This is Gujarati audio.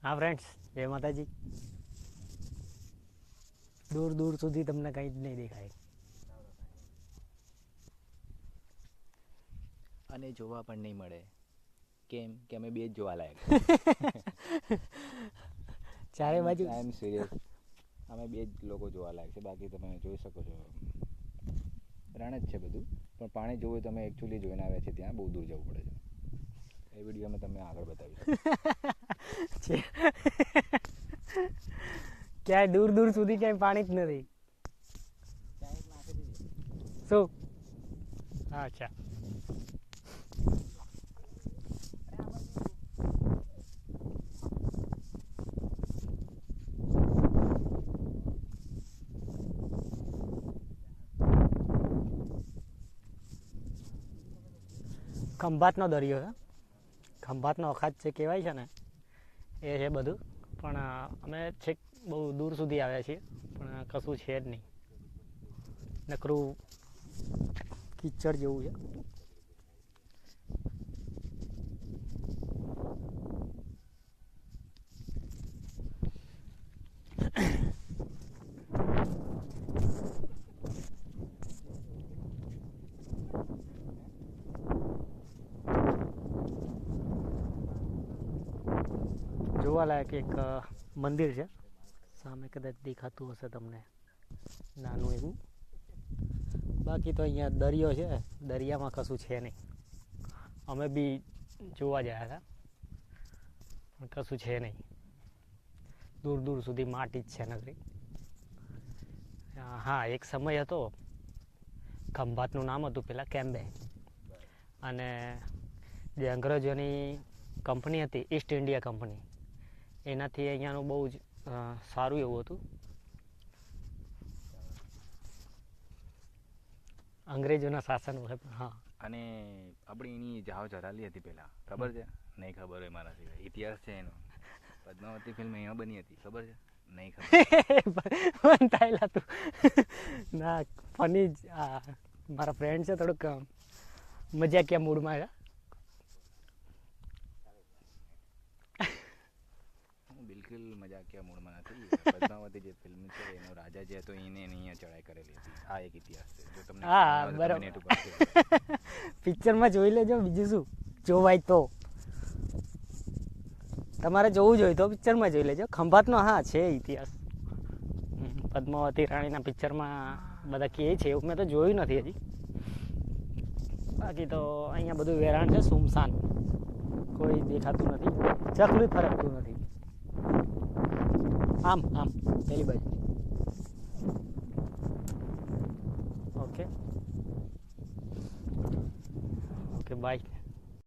હા ફ્રેન્ડ્સ, જય માતાજી. દૂર દૂર સુધી તમને કંઈ જ નહીં દેખાય અને જોવા પણ નહીં મળે. કેમ કે અમે બે જ જોવા લાયક ચારે બાજુ. આઈ એમ સિરિયસ. અમે બે જ લોકો જોવા લાયક છે. બાકી તમે જોઈ શકો છો રણ જ છે બધું, પણ પાણી જોવું તમે એકચ્યુઅલી જોઈને આવ્યા છે ત્યાં બહુ દૂર જવું પડે છે. એ વિડીયોમાં તમે આગળ બતાવીશ. ક્યાંય દૂર દૂર સુધી ક્યાંય પાણી જ નથી. શું? અચ્છા. ખંભાતનો દરિયો છે. ખંભાતનો અખાત જે કહેવાય છે ને એ છે બધું. પણ અમે છેક બહુ દૂર સુધી આવ્યા છીએ, પણ કશું છે જ નહીં. નકરું કિચડ જેવું છે. જોવાલાયક એક મંદિર છે, સામે કદાચ દેખાતું હશે તમને, નાનું એવું. બાકી તો અહીંયા દરિયો છે, દરિયામાં કશું છે નહીં. અમે બી જોવા ગયા હતા, પણ કશું છે નહીં. દૂર દૂર સુધી માટી જ છે નગરી. હા, એક સમય હતો, ખંભાતનું નામ હતું પેલા કેમ્બે, અને જે અંગ્રેજોની કંપની હતી, ઈસ્ટ ઇન્ડિયા કંપની, એનાથી અહીંયાનું બહુ જ સારું એવું હતું. અંગ્રેજોના શાસન વખત. હા. અને આપણી એની જાવ ચરાલી હતી પહેલાં, ખબર છે? નહીં ખબર હોય મારા સિવાય. ઇતિહાસ છે એનો. પદ્માવતી ફિલ્મ અહીંયા બની હતી, ખબર છે? નહીં ખબર. થયેલા તું ના ફની જ. મારા ફ્રેન્ડ છે, થોડુંક મજાકિયા મૂડમાં છે. બિલકુલ મજાકિયા મૂડમાં નથી. પદ્માવતી જે ફિલ્મ છે એનો રાજા જે હતો એને અહીંયા ચડાઈ કરેલી હતી. આ એક ઇતિહાસ છે. જો તમને હા, બરાબર. પિક્ચરમાં જોઈ લેજો, બીજું શું જોવાય તો. તમારે જોવું જોઈએ તો પિક્ચરમાં જોઈ લેજો. ખંભાતનો હા છે ઇતિહાસ. પદ્માવતી રાણીના પિક્ચરમાં બધા કહે છે, એવું મેં તો જોયું નથી હજી. બાકી તો અહીંયા બધું વેરાણ છે, સુમસાન. કોઈ દેખાતું નથી, ચકલું ફરકતું નથી. આમ આમ પેલી બાજુ. Okay okay, by.